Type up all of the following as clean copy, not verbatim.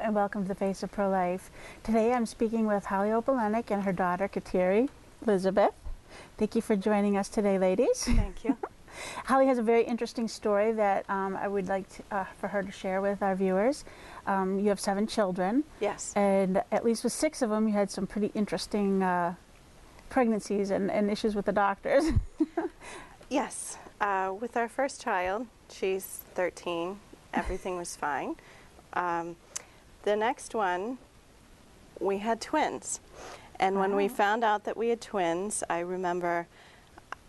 and welcome to the Face of Pro-Life. Today I'm speaking with Holly Opalenik and her daughter, Kateri Elizabeth. Thank you for joining us today, ladies. Thank you. Holly has a very interesting story that I would like for her to share with our viewers. You have 7 children. Yes. And at least with 6 of them, you had some pretty interesting pregnancies and issues with the doctors. Yes. With our first child, she's 13, everything was fine. The next one, we had twins. And when we found out that we had twins, I remember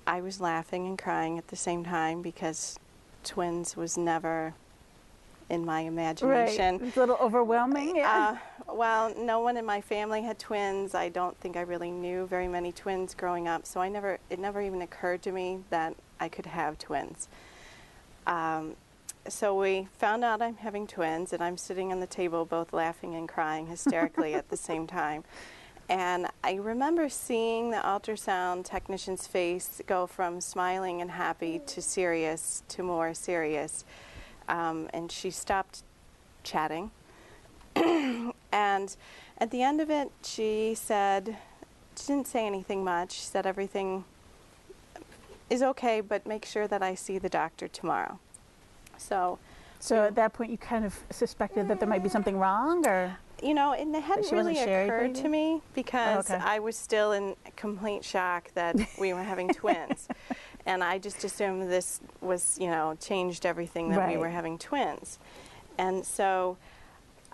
I was laughing and crying at the same time because twins was never in my imagination. Right. It's a little overwhelming, yeah. Well, no one in my family had twins. I don't think I really knew very many twins growing up, so it never even occurred to me that I could have twins. So we found out I'm having twins, and I'm sitting on the table both laughing and crying hysterically at the same time. And I remember seeing the ultrasound technician's face go from smiling and happy to serious to more serious. And she stopped chatting. And at the end of it, she didn't say anything much. She said everything is okay, but make sure that I see the doctor tomorrow. So at that point, you kind of suspected that there might be something wrong, or? You know, it hadn't really occurred to me because I was still in complete shock that we were having twins. And I just assumed this was, changed everything that we were having twins. And so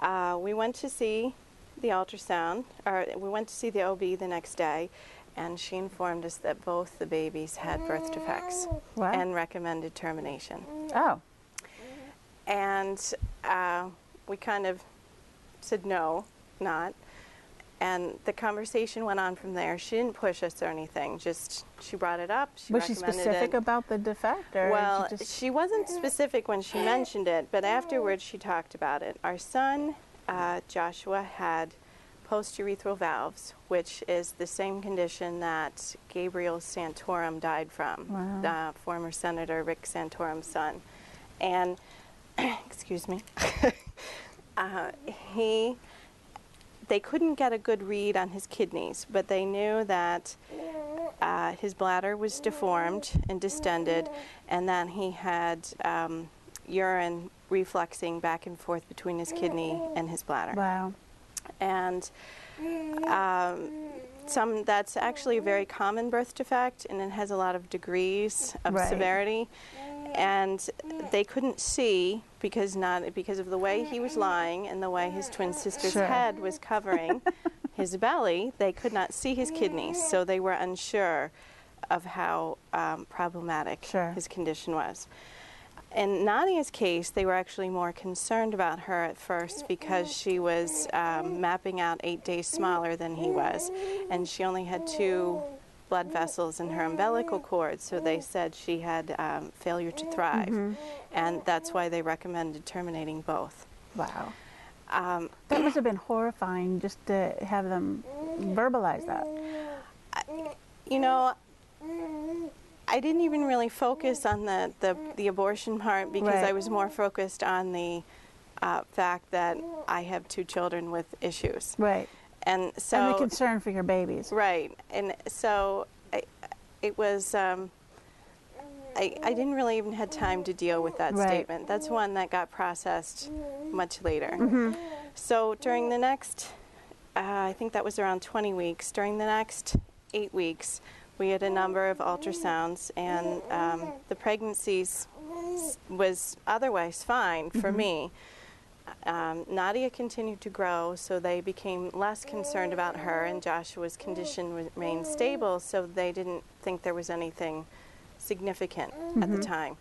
we went to see the ultrasound, or we went to see the OB the next day, and she informed us that both the babies had birth defects and recommended termination. Oh. And we kind of said no, not. And the conversation went on from there. She didn't push us or anything, just she brought it up. Was she specific about the defect? Or well, she wasn't specific when she mentioned it, but afterwards she talked about it. Our son, Joshua, had post-urethral valves, which is the same condition that Gabriel Santorum died from, the former Senator Rick Santorum's son. And, excuse me, they couldn't get a good read on his kidneys, but they knew that his bladder was deformed and distended, and that he had urine refluxing back and forth between his kidney and his bladder. Wow. And that's actually a very common birth defect, and it has a lot of degrees of severity. And they couldn't see because of the way he was lying and the way his twin sister's head was covering his belly. They could not see his kidneys, so they were unsure of how problematic his condition was. In Nadia's case, they were actually more concerned about her at first because she was mapping out 8 days smaller than he was, and she only had 2 blood vessels in her umbilical cord, so they said she had failure to thrive, and that's why they recommended terminating both. Wow. That must have been horrifying just to have them verbalize that. I didn't even really focus on the abortion part because I was more focused on the fact that I have 2 children with issues. Right. And so, and the concern for your babies. Right. And so it was, I didn't really even have time to deal with that statement. That's one that got processed much later. So during the next, I think that was around 20 weeks, during the next 8 weeks, we had a number of ultrasounds, and the pregnancies was otherwise fine for me. Nadia continued to grow, so they became less concerned about her, and Joshua's condition remained stable, so they didn't think there was anything significant at the time.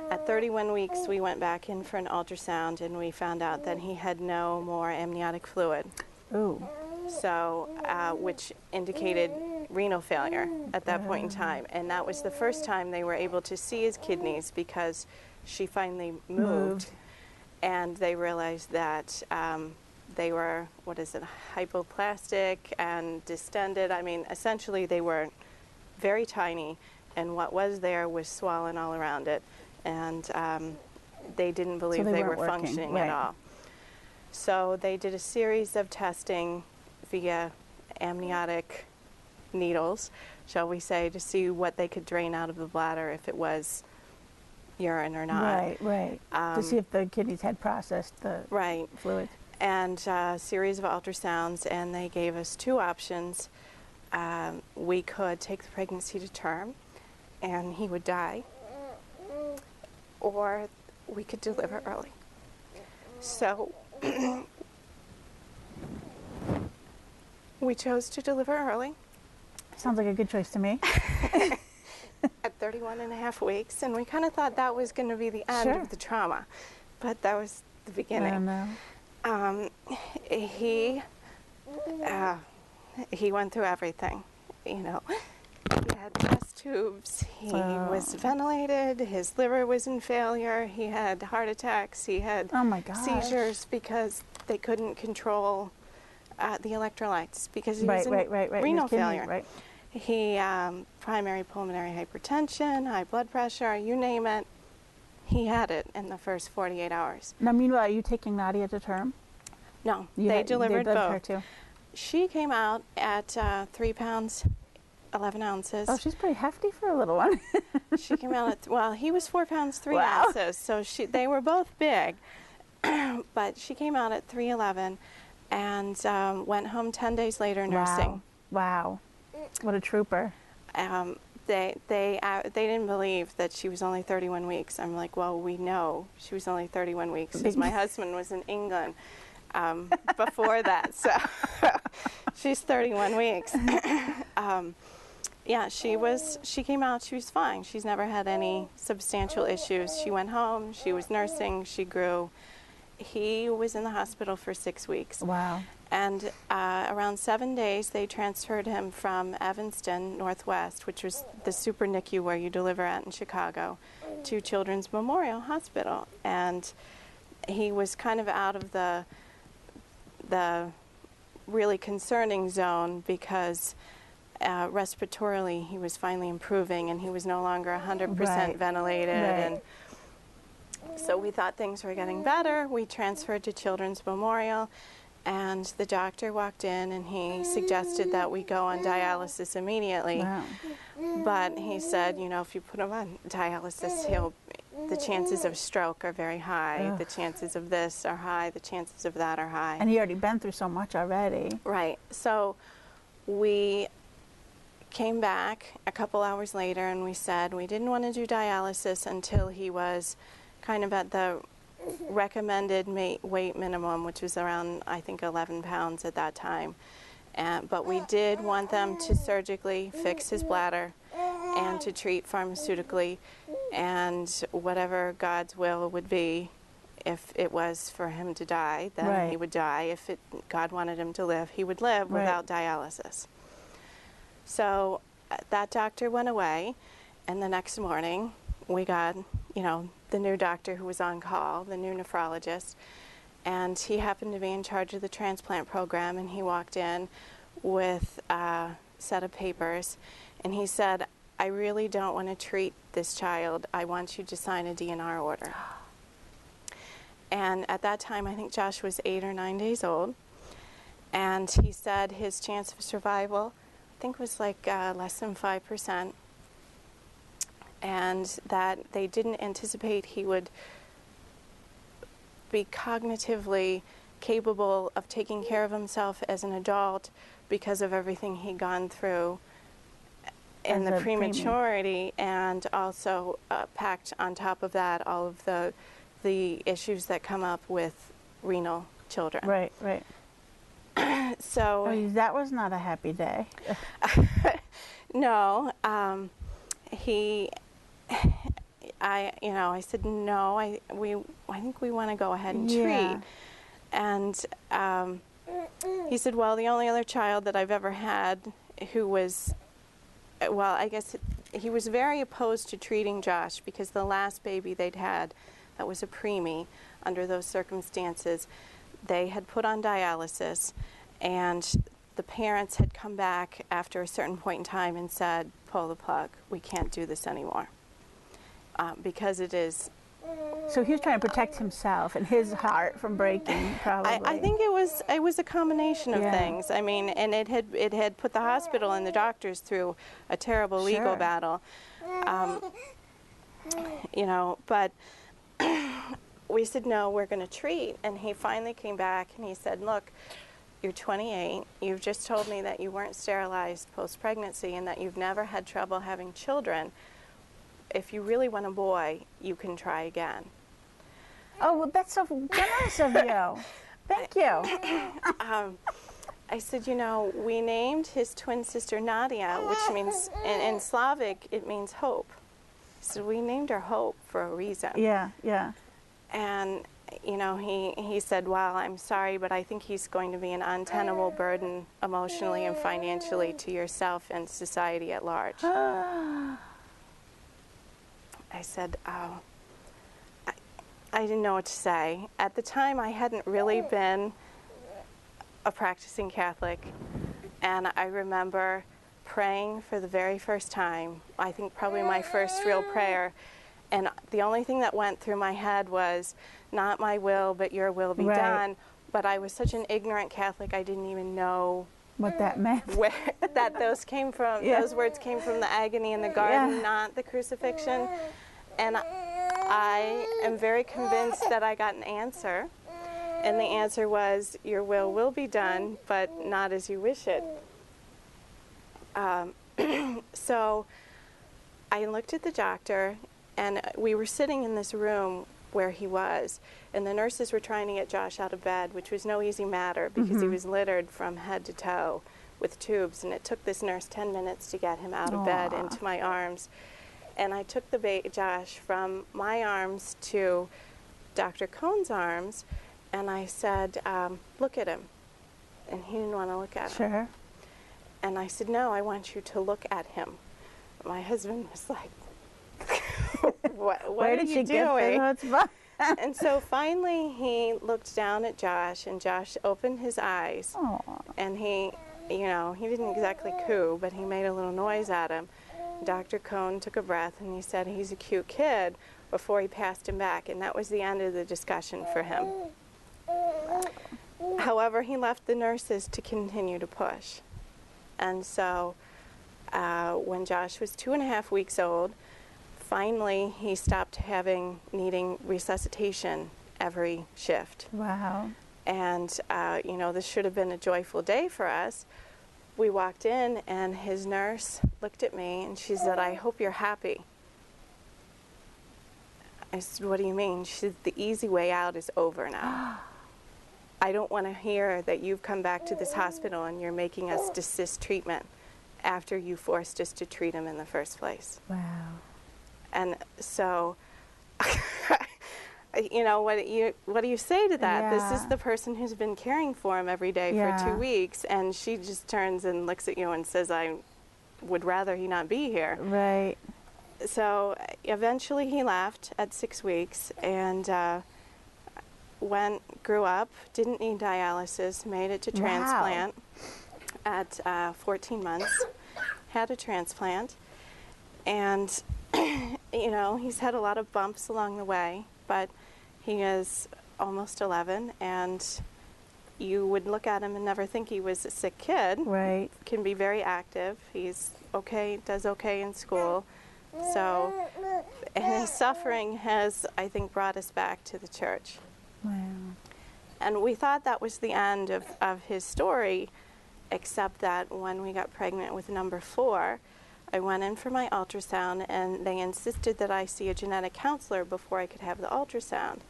At 31 weeks, we went back in for an ultrasound, and we found out that he had no more amniotic fluid. Ooh. So, which indicated renal failure at that point in time, and that was the first time they were able to see his kidneys because she finally moved. And they realized that they were, hypoplastic and distended. I mean, essentially they were very tiny, and what was there was swollen all around it. And they didn't believe they were functioning at all. So they did a series of testing via amniotic needles, shall we say, to see what they could drain out of the bladder, if it was urine or not. Right, right. To see if the kidneys had processed the fluids. And a series of ultrasounds, and they gave us two options. We could take the pregnancy to term, and he would die, or we could deliver early. So we chose to deliver early. Sounds like a good choice to me. At 31 and a half weeks, and we kind of thought that was going to be the end of the trauma, but that was the beginning. I don't know. He went through everything, you know. He had test tubes, he was ventilated, his liver was in failure, he had heart attacks, he had seizures because they couldn't control the electrolytes because he was in renal failure. Right. He, primary pulmonary hypertension, high blood pressure, you name it, he had it in the first 48 hours. Now, meanwhile, are you taking Nadia to term? No, they delivered both. Her too. She came out at 3 pounds, 11 ounces. Oh, she's pretty hefty for a little one. She came out at, well, he was 4 pounds, 3 ounces, so they were both big. But she came out at 3:11 and went home 10 days later nursing. Wow. What a trooper. They didn't believe that she was only 31 weeks. I'm like, well, we know she was only 31 weeks because my husband was in England before that. So she's 31 weeks. Yeah, she came out, she was fine. She's never had any substantial issues. She went home, she was nursing, she grew. He was in the hospital for 6 weeks. Wow. And around 7 days, they transferred him from Evanston, Northwest, which was the super NICU where you deliver at in Chicago, to Children's Memorial Hospital. And he was kind of out of the really concerning zone because respiratorily he was finally improving and he was no longer 100% ventilated. And so we thought things were getting better. We transferred to Children's Memorial. And the doctor walked in and he suggested that we go on dialysis immediately. Wow. But he said, you know, if you put him on dialysis, the chances of stroke are very high. Ugh. The chances of this are high. The chances of that are high. And he already been through so much already. Right. So we came back a couple hours later and we said we didn't want to do dialysis until he was kind of at the recommended weight minimum, which was around, I think, 11 pounds at that time. But we did want them to surgically fix his bladder and to treat pharmaceutically, and whatever God's will would be. If it was for him to die, then he would die. If God wanted him to live, he would live without dialysis. So that doctor went away, and the next morning we got, you know, the new doctor who was on call, the new nephrologist, and he happened to be in charge of the transplant program, and he walked in with a set of papers, and he said, I really don't want to treat this child. I want you to sign a DNR order. And at that time, I think Josh was 8 or 9 days old, and he said his chance of survival, I think, was like less than 5%. And that they didn't anticipate he would be cognitively capable of taking care of himself as an adult because of everything he'd gone through in the prematurity, and also packed on top of that all of the issues that come up with renal children. Right, right. So that was not a happy day. No, I said, no, I think we want to go ahead and treat. And he said, well, the only other child that I've ever had who was, well, I guess he was very opposed to treating Josh because the last baby they'd had that was a preemie under those circumstances, they had put on dialysis, and the parents had come back after a certain point in time and said, pull the plug, we can't do this anymore. Because it is So he was trying to protect himself and his heart from breaking, probably. I think it was a combination of things. I mean, and it had put the hospital and the doctors through a terrible legal battle. You know, but we said, no, we're going to treat. And he finally came back and he said, look, you're 28. You've just told me that you weren't sterilized post-pregnancy and that you've never had trouble having children. If you really want a boy, you can try again. Oh, well, that's so generous of you. Thank you. I said, you know, we named his twin sister Nadia, which means, in Slavic, it means hope. So we named her Hope for a reason. Yeah, yeah. And, you know, he said, well, I'm sorry, but I think he's going to be an untenable burden emotionally and financially to yourself and society at large. I said, oh, I didn't know what to say. At the time, I hadn't really been a practicing Catholic, and I remember praying for the very first time, I think probably my first real prayer, and the only thing that went through my head was, not my will, but your will be done. But I was such an ignorant Catholic, I didn't even know what that meant. Where that those came from. Those words came from the agony in the garden, not the crucifixion. And I am very convinced that I got an answer, and the answer was, your will be done, but not as you wish it. So I looked at the doctor, and we were sitting in this room where he was, and the nurses were trying to get Josh out of bed, which was no easy matter because he was littered from head to toe with tubes, and it took this nurse 10 minutes to get him out of bed into my arms. And I took the Josh from my arms to Dr. Cohn's arms, and I said, look at him. And he didn't want to look at him. And I said, no, I want you to look at him. My husband was like, what are you doing? And so finally he looked down at Josh, and Josh opened his eyes. And he, you know, he didn't exactly coo, but he made a little noise at him. Dr. Cohn took a breath, and he said, he's a cute kid, before he passed him back, and that was the end of the discussion for him. However, he left the nurses to continue to push. And so when Josh was 2.5 weeks old, finally he stopped needing resuscitation every shift. Wow. And, you know, this should have been a joyful day for us. We walked in, and his nurse looked at me, and she said, I hope you're happy. I said, what do you mean? She said, the easy way out is over now. I don't want to hear that you've come back to this hospital and you're making us desist treatment after you forced us to treat him in the first place. Wow. And so, you know, what do you say to that? This is the person who's been caring for him every day for 2 weeks, and she just turns and looks at you and says, I would rather he not be here. Right. So eventually he left at 6 weeks, and grew up, didn't need dialysis, made it to transplant at 14 months, had a transplant, and you know, he's had a lot of bumps along the way, but he is almost 11, and you would look at him and never think he was a sick kid. Right. Can be very active. He's okay, does okay in school. So, and his suffering has, I think, brought us back to the church. Wow. And we thought that was the end of his story, except that when we got pregnant with number 4, I went in for my ultrasound, and they insisted that I see a genetic counselor before I could have the ultrasound.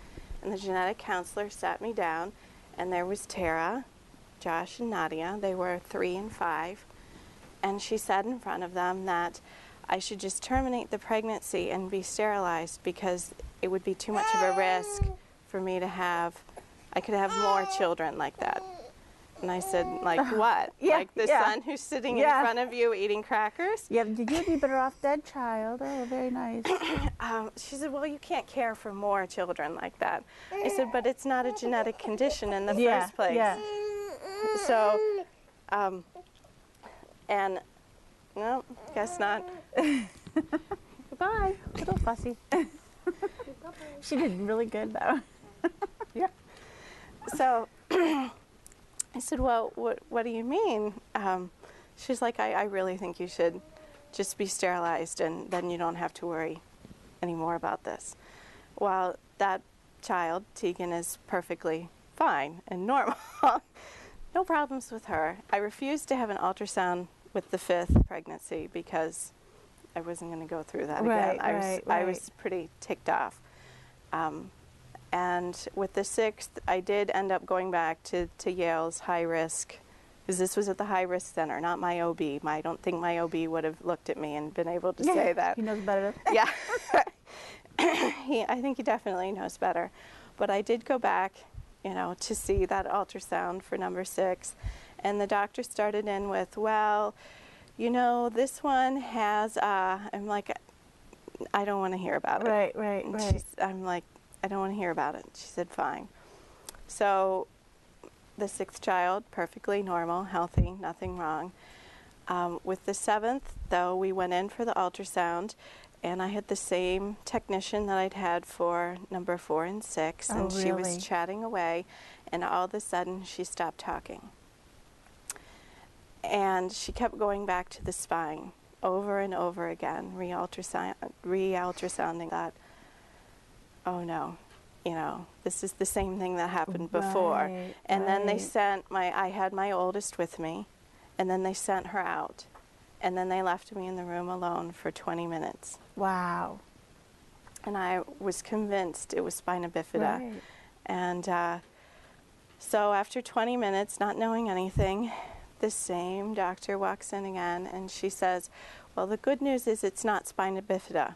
And the genetic counselor sat me down, and there was Tara, Josh, and Nadia. They were 3 and 5. And she said in front of them that I should just terminate the pregnancy and be sterilized because it would be too much of a risk for me to have, I could have more children like that. And I said, like what? Like the son who's sitting in front of you eating crackers? Yeah, you'd be better off dead, child. Oh, very nice. She said, well, you can't care for more children like that. I said, but it's not a genetic condition in the first place. Yeah. So, and no, guess not. Goodbye. Little fussy. She did really good, though. Yeah. So I said, well, what do you mean? She's like, I really think you should just be sterilized, and then you don't have to worry anymore about this. Well, that child, Tegan, is perfectly fine and normal. No problems with her. I refused to have an ultrasound with the 5th pregnancy because I wasn't going to go through that again. I was pretty ticked off. And with the 6th, I did end up going back to Yale's high risk, because this was at the high risk center, not my OB. I don't think my OB would have looked at me and been able to say that. He knows better. Yeah. I think he definitely knows better. But I did go back, to see that ultrasound for number 6. And the doctor started in with, well, this one has, I'm like, I don't want to hear about it. Right. I'm like, I don't want to hear about it. She said, fine. So the 6th child, perfectly normal, healthy, nothing wrong. With the 7th, though, we went in for the ultrasound, and I had the same technician that I'd had for number 4 and 6, and really? She was chatting away, and all of a sudden she stopped talking. And she kept going back to the spine over and over again, re-ultrasounding that. Oh no, this is the same thing that happened before. And then they sent I had my oldest with me, and then they sent her out. And then they left me in the room alone for 20 minutes. Wow. And I was convinced it was spina bifida. Right. And so after 20 minutes, not knowing anything, the same doctor walks in again, and she says, well, the good news is it's not spina bifida.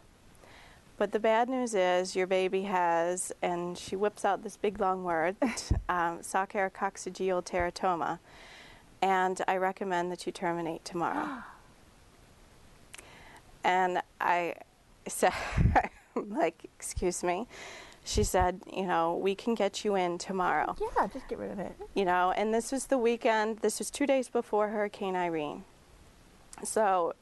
But the bad news is your baby has, and she whips out this big long word, sacrococcygeal teratoma, and I recommend that you terminate tomorrow. And I said, like, excuse me. She said, we can get you in tomorrow. Yeah, just get rid of it. And this was the weekend. This was 2 days before Hurricane Irene. So,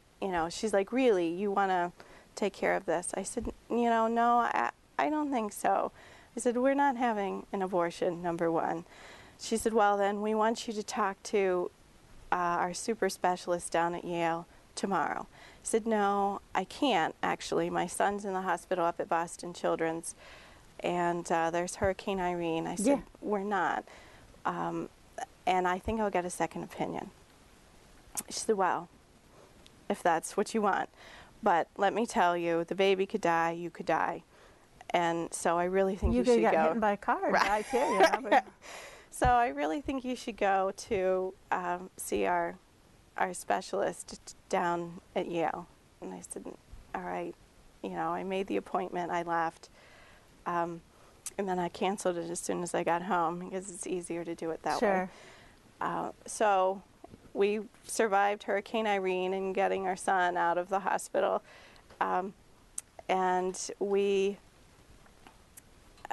she's like, really, you want to take care of this? I said, no, I don't think so. I said, we're not having an abortion, number 1. She said, well, then we want you to talk to our super specialist down at Yale tomorrow. I said, no, I can't, actually. My son's in the hospital up at Boston Children's, and there's Hurricane Irene. I said, we're not. And I think I'll get a second opinion. She said, well, if that's what you want. But let me tell you, the baby could die, you could die. And so I really think you should go. You could get hit by a car and die too, But So I really think you should go to see our specialist down at Yale. And I said, all right. I made the appointment, I left. And then I canceled it as soon as I got home because it's easier to do it that way. So we survived Hurricane Irene and getting our son out of the hospital. And we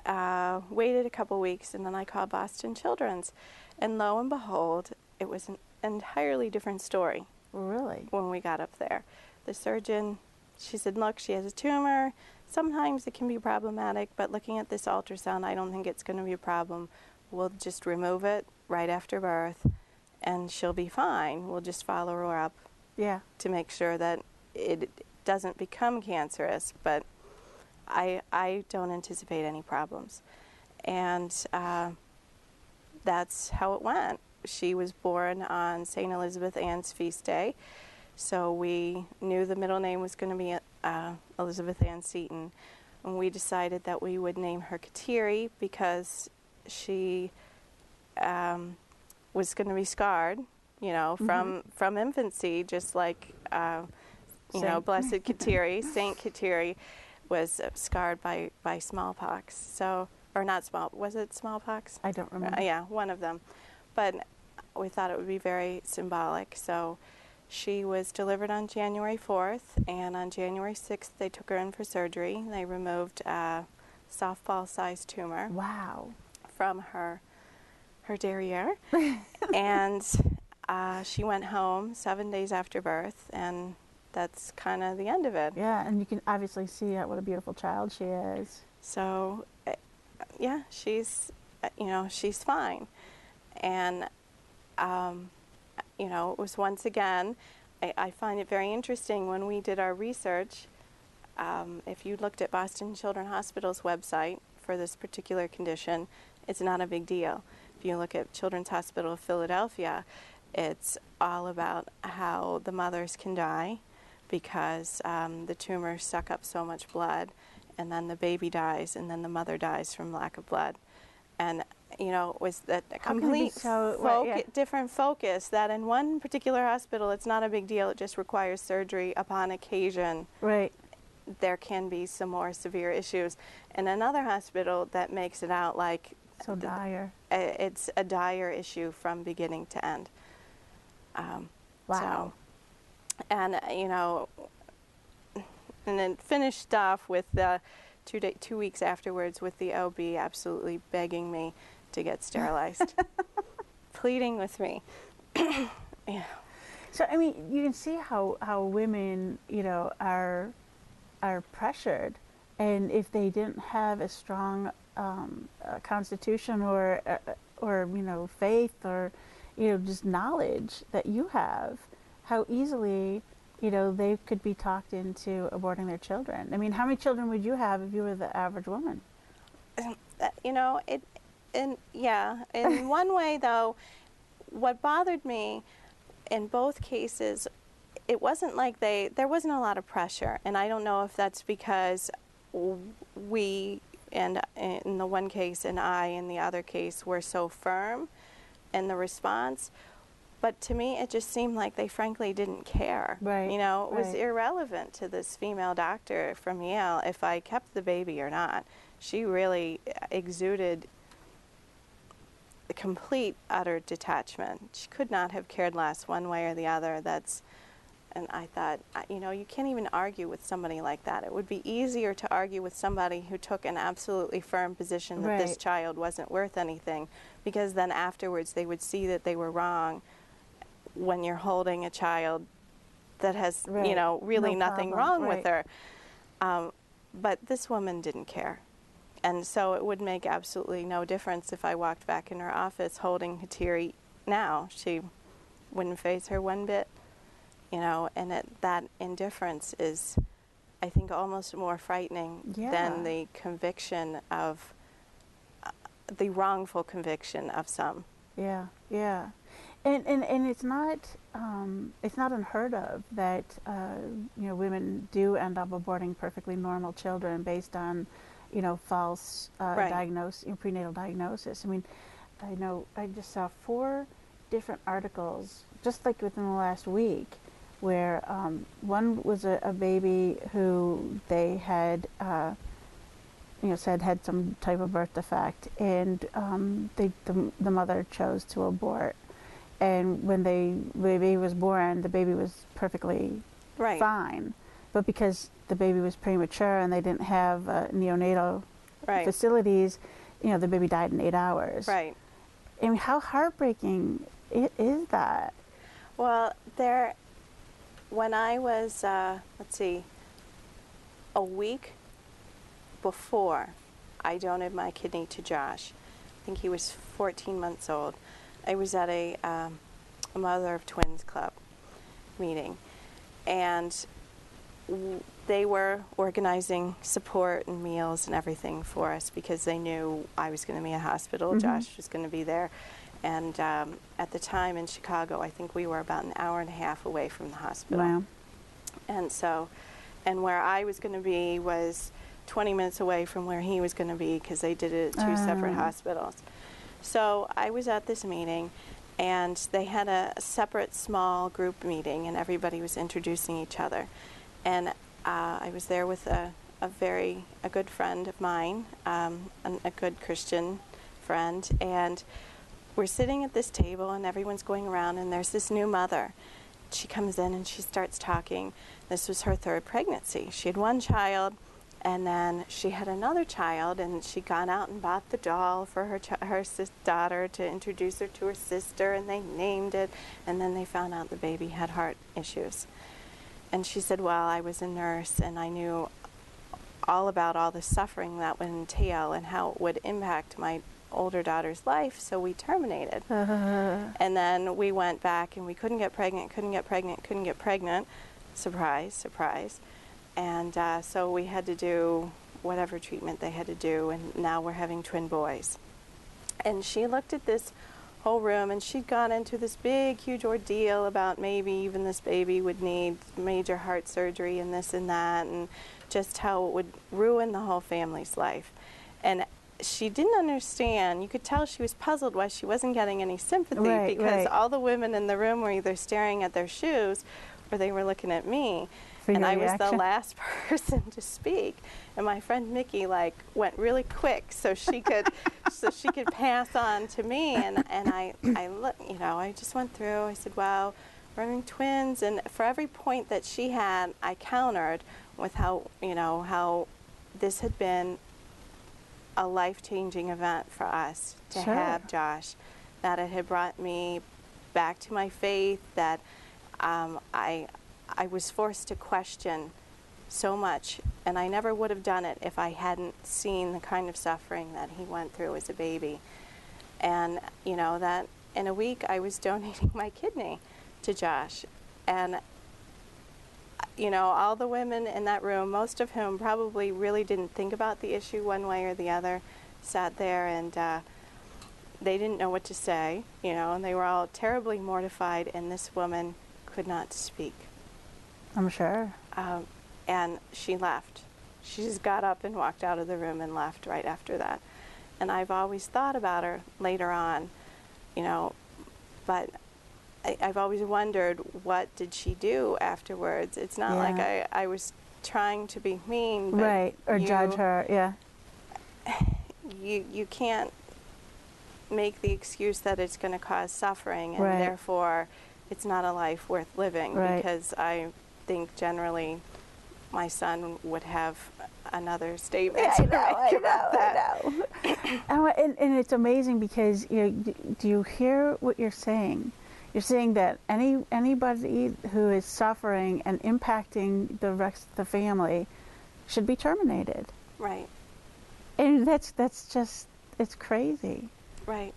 waited a couple weeks, and then I called Boston Children's. And lo and behold, it was an entirely different story. Really? When we got up there. The surgeon, she said, look, she has a tumor. Sometimes it can be problematic, but looking at this ultrasound, I don't think it's going to be a problem. We'll just remove it right after birth, and she'll be fine. We'll just follow her up to make sure that it doesn't become cancerous, but I don't anticipate any problems. And that's how it went. She was born on St. Elizabeth Ann's feast day, so we knew the middle name was going to be Elizabeth Ann Seton, and we decided that we would name her Kateri because she was going to be scarred, from infancy, just like Blessed Kateri, Saint Kateri, was scarred by smallpox. So, or not was it smallpox? I don't remember. Yeah, one of them. But we thought it would be very symbolic. So she was delivered on January 4th, and on January 6th they took her in for surgery. They removed a softball-sized tumor. Wow. From her derriere. And she went home 7 days after birth, and that's kind of the end of it. Yeah, and you can obviously see what a beautiful child she is. So, yeah, she's, she's fine. And, it was once again, I find it very interesting when we did our research. If you looked at Boston Children's Hospital's website for this particular condition, it's not a big deal. If you look at Children's Hospital of Philadelphia, it's all about how the mothers can die because the tumors suck up so much blood, and then the baby dies, and then the mother dies from lack of blood. And, it was that complete different focus that in one particular hospital, it's not a big deal. It just requires surgery upon occasion. Right. There can be some more severe issues. In another hospital, that makes it out like so dire. It's a dire issue from beginning to end. Wow. And then finished off with the 2 weeks afterwards with the OB absolutely begging me to get sterilized, pleading with me. Yeah. So I mean, you can see how women, are pressured, and if they didn't have a strong constitution or faith or just knowledge that you have, how easily they could be talked into aborting their children. I mean, how many children would you have if you were the average woman? In one way though, what bothered me in both cases, it wasn't like there wasn't a lot of pressure, and I don't know if that's because we, and in the one case and I in the other case, were so firm in the response. But to me, it just seemed like they frankly didn't care. Right. It was irrelevant to this female doctor from Yale if I kept the baby or not. She really exuded complete, utter detachment. She could not have cared less one way or the other. And I thought, you can't even argue with somebody like that. It would be easier to argue with somebody who took an absolutely firm position that this child wasn't worth anything, because then afterwards they would see that they were wrong when you're holding a child that has, really nothing wrong with her. But this woman didn't care. And so it would make absolutely no difference if I walked back in her office holding Hatiri now. She wouldn't faze her one bit. And that indifference is, I think, almost more frightening than the conviction of, the wrongful conviction of some. Yeah, yeah. And it's not unheard of that, women do end up aborting perfectly normal children based on, false prenatal diagnosis. I mean, I know I just saw 4 different articles just like within the last week, where one was a baby who they had, said had some type of birth defect, and the mother chose to abort. And when the baby was born, the baby was perfectly fine. But because the baby was premature and they didn't have neonatal facilities, the baby died in 8 hours. Right. I mean, how heartbreaking is that? Well, when I was, a week before I donated my kidney to Josh, I think he was 14 months old, I was at a Mother of Twins Club meeting, and they were organizing support and meals and everything for us because they knew I was going to be in a hospital, Josh was going to be there. And at the time in Chicago, I think we were about an hour and a half away from the hospital. Wow. And where I was going to be was 20 minutes away from where he was going to be, because they did it at 2 separate hospitals. So I was at this meeting, and they had a separate small group meeting, and everybody was introducing each other. And I was there with a good friend of mine, a good Christian friend, and we're sitting at this table, and everyone's going around, and there's this new mother. She comes in and she starts talking. This was her 3rd pregnancy. She had 1 child, and then she had another child, and she'd gone out and bought the doll for her daughter to introduce her to her sister, and they named it, and then they found out the baby had heart issues. And she said, well, I was a nurse and I knew all about all the suffering that would entail and how it would impact my older daughter's life, so we terminated. And then we went back and we couldn't get pregnant. Surprise, surprise. And so we had to do whatever treatment they had to do, and now we're having twin boys. And she looked at this whole room, and she'd gone into this big, huge ordeal about maybe even this baby would need major heart surgery and this and that, and just how it would ruin the whole family's life. And she didn't understand. You could tell she was puzzled why she wasn't getting any sympathy, because all the women in the room were either staring at their shoes or they were looking at me. And I was the last person to speak. And my friend Mickey went really quick so she could pass on to me. And I just went through. I said, "Well, we're having twins." And for every point that she had, I countered with how this had been a life-changing event for us to have Josh, that it had brought me back to my faith, that I was forced to question so much, and I never would have done it if I hadn't seen the kind of suffering that he went through as a baby. And that in a week I was donating my kidney to Josh. And all the women in that room, most of whom probably really didn't think about the issue one way or the other, sat there and they didn't know what to say, and they were all terribly mortified, and this woman could not speak. I'm sure. And she left. She just got up and walked out of the room and left right after that. And I've always thought about her later on, but I've always wondered, what did she do afterwards? It's not like I was trying to be mean, but or judge her. You can't make the excuse that it's going to cause suffering, and therefore it's not a life worth living, because I think generally my son would have another statement to make about that. And it's amazing because do you hear what you're saying? You're saying that anybody who is suffering and impacting the rest of the family should be terminated. Right. And that's just, it's crazy. Right.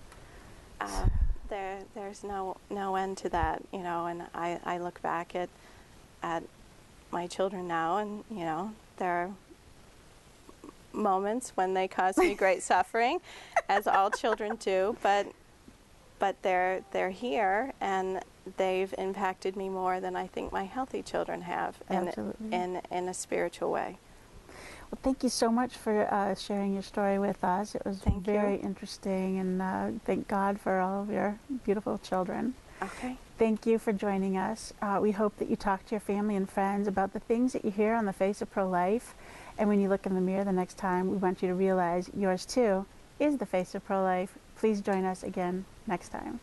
There's no end to that, and I look back at my children now, and there are moments when they cause me great suffering, as all children do, but they're here, and they've impacted me more than I think my healthy children have, in a spiritual way. Well, thank you so much for sharing your story with us. It was very interesting, and thank God for all of your beautiful children. Okay. Thank you for joining us. We hope that you talk to your family and friends about the things that you hear on the face of pro-life, and when you look in the mirror the next time, we want you to realize yours too is the face of pro-life. Please join us again next time.